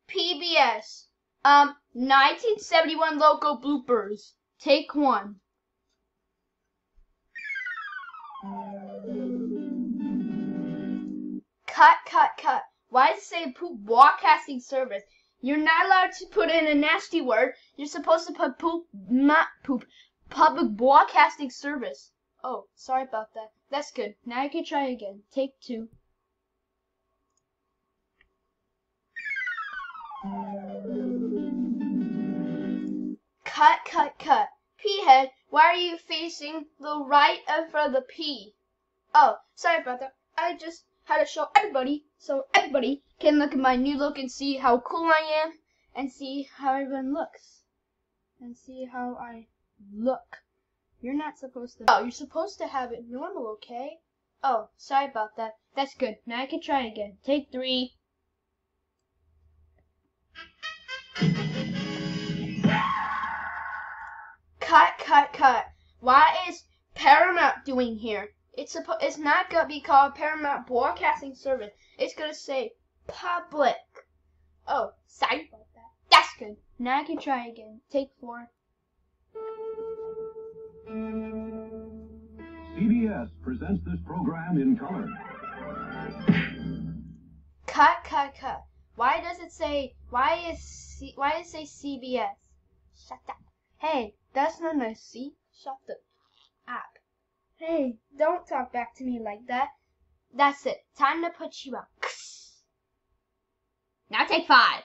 PBS. 1971 logo bloopers. Take 1. Cut. Why does it say poop broadcasting service? You're not allowed to put in a nasty word. You're supposed to put poop, not poop. Public broadcasting service. Oh, sorry about that. That's good. Now I can try again. Take 2. Cut. P-head, why are you facing the right of the P? Oh, sorry about that. I just had to show everybody so everybody can look at my new look and see how cool I am and see how everyone looks and see how I look. You're not supposed to. Oh, you're supposed to have it normal, okay? Oh, sorry about that. That's good. Now I can try again. Take 3. Cut. Why is Paramount doing here? It's not gonna be called Paramount Broadcasting Service. It's gonna say public. Oh, sorry about that. That's good. Now I can try again. Take 4. CBS presents this program in color. Cut. Why does it say CBS? Shut up. Hey, that's not nice. See? Shut up. Hey, don't talk back to me like that. That's it. Time to put you out. Now take 5.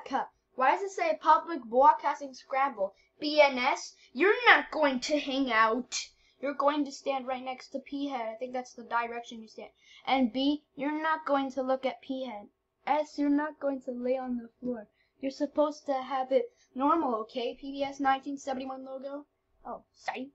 Cut. Why does it say Public Broadcasting Scramble? BNS? You're not going to hang out. You're going to stand right next to P-head. I think that's the direction you stand. And B, you're not going to look at P-head. S, you're not going to lay on the floor. You're supposed to have it normal, okay? PBS 1971 logo. Oh, sorry.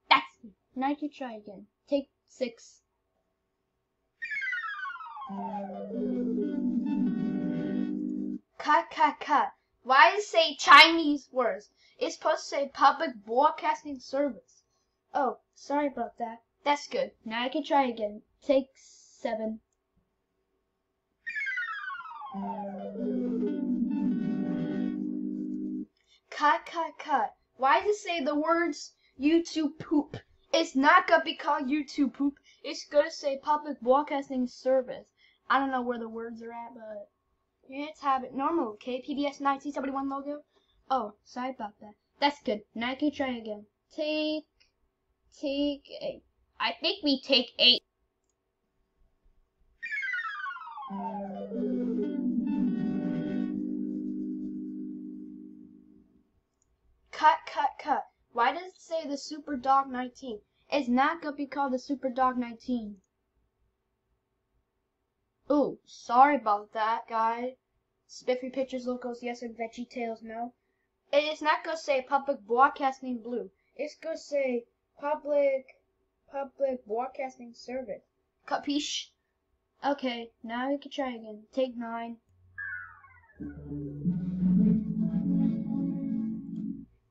That's it. Now you can try again. Take 6. Cut. Why does it say Chinese words? It's supposed to say Public Broadcasting Service. Oh, sorry about that. That's good. Now I can try again. Take 7. Cut. Why does it say the words YouTube poop? It's not gonna be called YouTube poop. It's gonna say Public Broadcasting Service. I don't know where the words are at, but let's have it normal, okay? PBS 1971 logo. Oh, sorry about that. That's good. Now I can try again. Take 8. I think we take 8. Cut. Why does it say the Super Dog 19? It's not gonna be called the Super Dog 19. Oh, sorry about that, guys. Spiffy Pictures locals, yes, and Veggie Tales, no. It's not gonna say Public Broadcasting Blue. It's gonna say Public Broadcasting Service. Capiche? Okay, now we can try again. Take 9.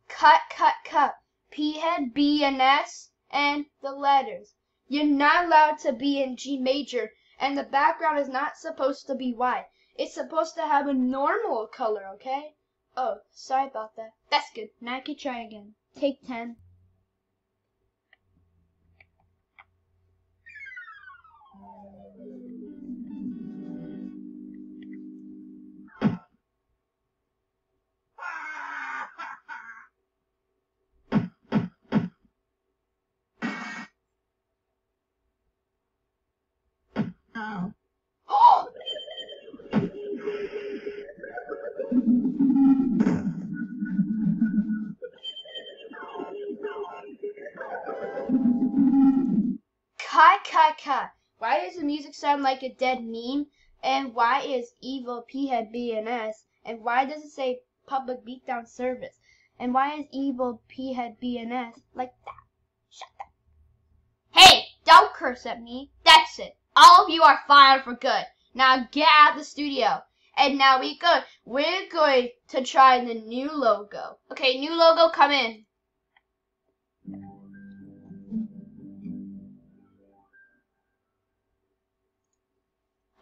Cut. P-head, B, and S, and the letters. You're not allowed to be in G major, and the background is not supposed to be white. It's supposed to have a normal color, okay? Oh, sorry about that. That's good. Now I can try again. Take 10. Cut. Why does the music sound like a dead meme? And why is evil P-head BNS? And why does it say Public Beatdown Service? And why is evil P-head BNS like that? Shut up. Hey, don't curse at me. That's it. All of you are fired for good. Now get out of the studio. And now we're going to try the new logo. Okay, new logo, come in.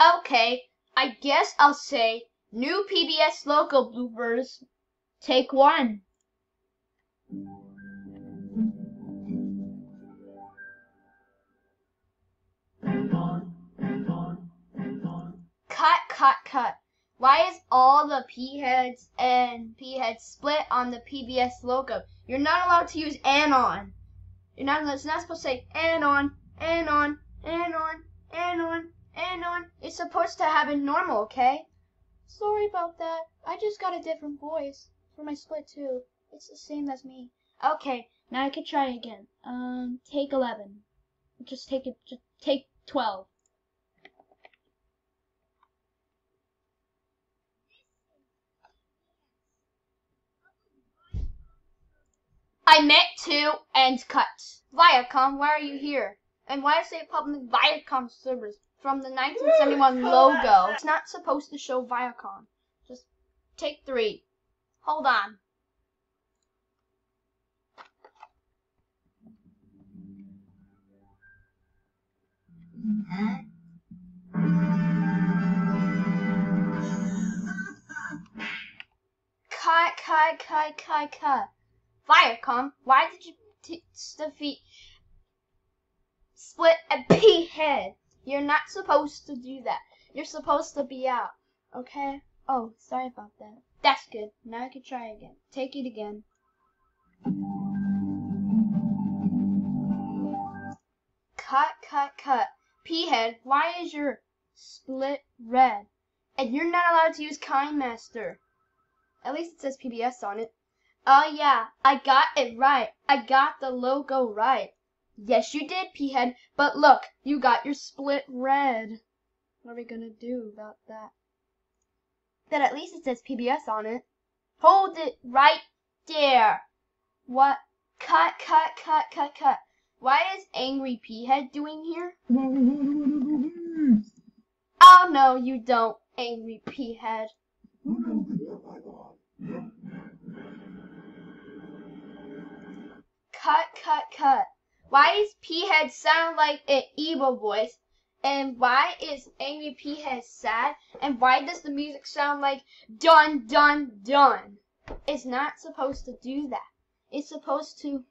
Okay, I guess I'll say new PBS logo bloopers. Take one. Cut. Why is all the P-heads and P-heads split on the PBS logo? You're not allowed to use anon. It's not supposed to say anon. It's supposed to have it normal, okay? Sorry about that. I just got a different voice for my split too. It's the same as me. Okay, now I can try again. Take 11. Just take 12. I meant to end cut. Viacom, why are you here? And why say public Viacom servers from the 1971 logo? It's not supposed to show Viacom. Just take 3. Hold on. Cut. Viacom, why did you split a P-head? You're not supposed to do that. You're supposed to be out. Okay? Oh, sorry about that. That's good. Now I can try again. Take it again. Cut. P-head, why is your split red? And you're not allowed to use KindMaster. At least it says PBS on it. Oh yeah, I got it right. I got the logo right. Yes, you did, P-head. But look, you got your split red. What are we gonna do about that? But at least it says PBS on it. Hold it right there. What? Cut. Why is Angry P-head doing here? Oh no, you don't, Angry P-head. Cut. Why does P-head sound like an evil voice? And why is Angry P-head sad? And why does the music sound like dun dun dun? It's not supposed to do that. It's supposed to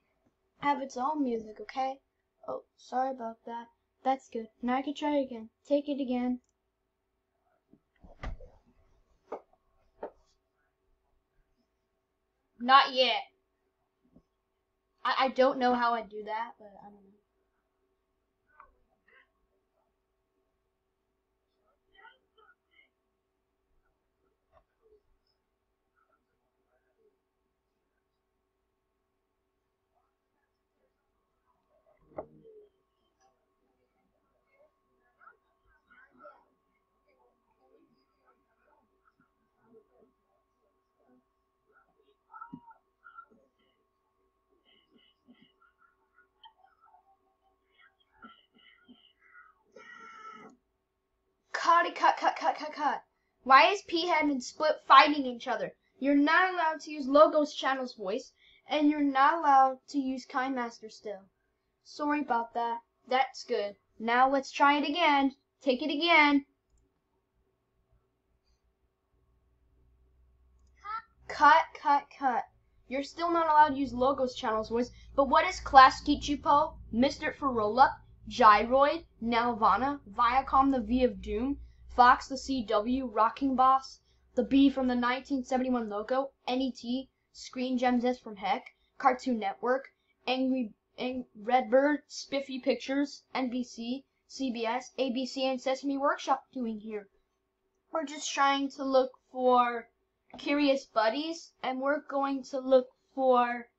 have its own music, okay? Oh, sorry about that. That's good. Now I can try again. Take it again. Not yet. I don't know how I do that, but I don't know. Cut. Why is P-head and Split fighting each other? You're not allowed to use Logos Channel's voice, and you're not allowed to use KindMaster still. Sorry about that. That's good. Now let's try it again. Take it again. Cut. You're still not allowed to use Logos Channel's voice, but what is Class Kichipo, Mr. for Roll-Up, Gyroid, Nelvana, Viacom the V of Doom, Fox the CW, Rocking Boss, the B from the 1971 logo, NET, Screen Gems S from Heck, Cartoon Network, Redbird, Spiffy Pictures, NBC, CBS, ABC, and Sesame Workshop doing here? We're just trying to look for Curious Buddies, and we're going to look for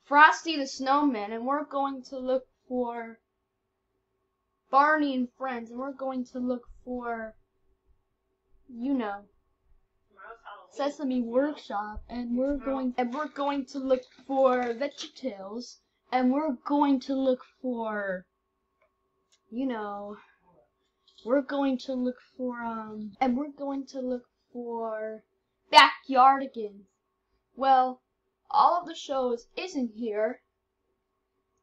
Frosty the Snowman, and we're going to look for Barney and Friends, and we're going to look for, Sesame Workshop, and we're going to look for VeggieTales, and we're going to look for, we're going to look for Backyardigans. Well, all of the shows isn't here,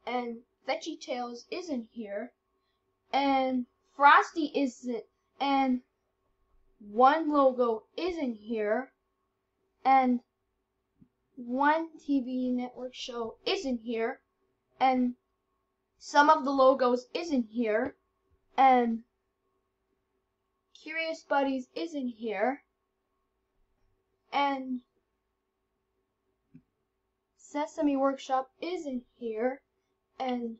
and VeggieTales isn't here, and Frosty isn't, and one logo isn't here, and one TV network show isn't here, and some of the logos isn't here, and Curious Buddies isn't here, and Sesame Workshop isn't here, and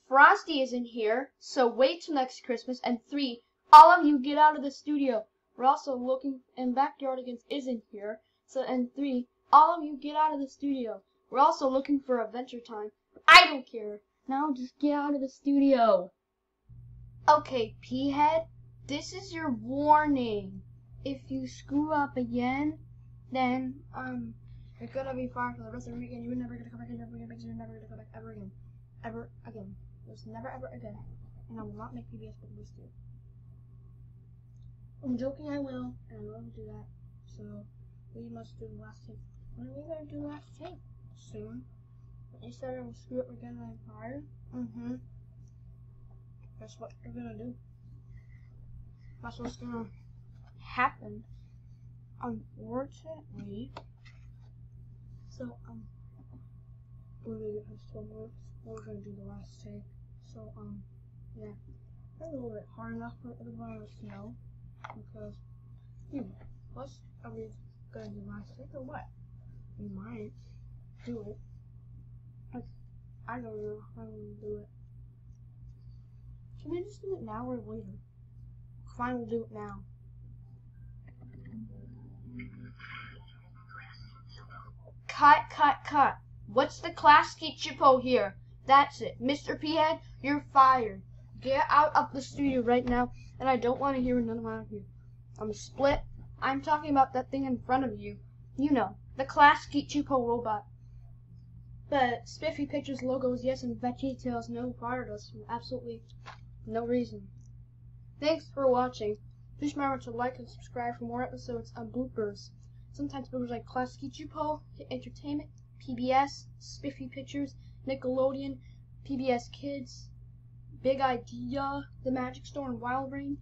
Frosty isn't here, so wait till next Christmas. And 3, all of you get out of the studio. We're also looking, and Backyardigans isn't here, so and 3, all of you get out of the studio. We're also looking for Adventure Time. I don't care. Now just get out of the studio. Okay, P-head, this is your warning. If you screw up again, then you're gonna be fired for the rest of the weekend. You're never gonna come back. You're never gonna come back ever again. Ever again. There's never ever again. And I will not make PBS Bloopers do. I'm joking, I will, and I will do that. So we must do the last tape. When are we gonna do the last tape? Soon. You said I will screw up again and I'm fired? That's what you're gonna do. That's what's gonna happen. Unfortunately. So we're gonna get past 12 minutes. We're gonna do the last take. So yeah. That's a little bit hard enough for everyone else to know. Because what's are we gonna do last take or what? We might do it. I don't know how we'll do it. Can we just do it now or later? Fine, we'll do it now. Cut. What's the class teacher here? That's it. Mr. P-head, you're fired. Get out of the studio right now, and I don't want to hear none out of you. I'm split. I'm talking about that thing in front of you. You know, the class teacher robot. But Spiffy Pictures logos, yes, and VeggieTales no fired us for absolutely no reason. Thanks for watching. Please remember to like and subscribe for more episodes on bloopers. Sometimes bloopers like Class Kichupo, Entertainment, PBS, Spiffy Pictures, Nickelodeon, PBS Kids, Big Idea, The Magic Store, and Wild Rain,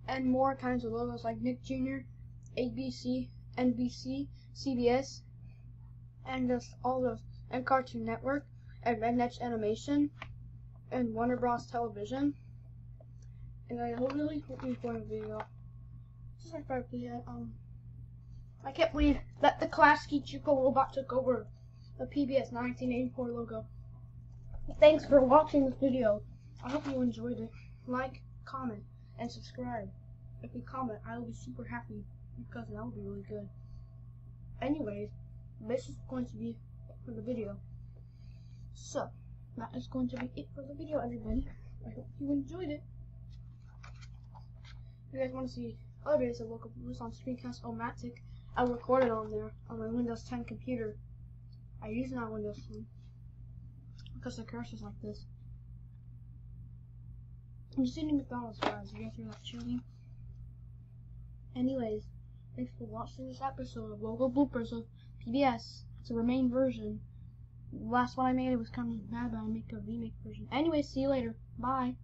and more kinds of logos like Nick Jr., ABC, NBC, CBS, and just all those, and Cartoon Network, and Redneck Animation, and Warner Bros. Television. And I really hope you enjoyed the video. Just like I can't believe that the Class Kichupo robot took over the PBS 1984 logo. Thanks for watching this video. I hope you enjoyed it. Like, comment, and subscribe. If you comment, I will be super happy because that will be really good. Anyways, this is going to be it for the video. So, that is going to be it for the video, everybody. I hope you enjoyed it. If you guys want to see other videos of local bloopers on Screencast-O-Matic, I'll record it on there on my Windows 10 computer. I use it on Windows 10 because the cursor's like this. I'm just eating McDonald's fries. You guys hear that chewing? Anyways, thanks for watching this episode of Local Bloopers of PBS. It's a remain version. The last one I made, it was kind of bad, but I make a remake version. Anyways, see you later. Bye.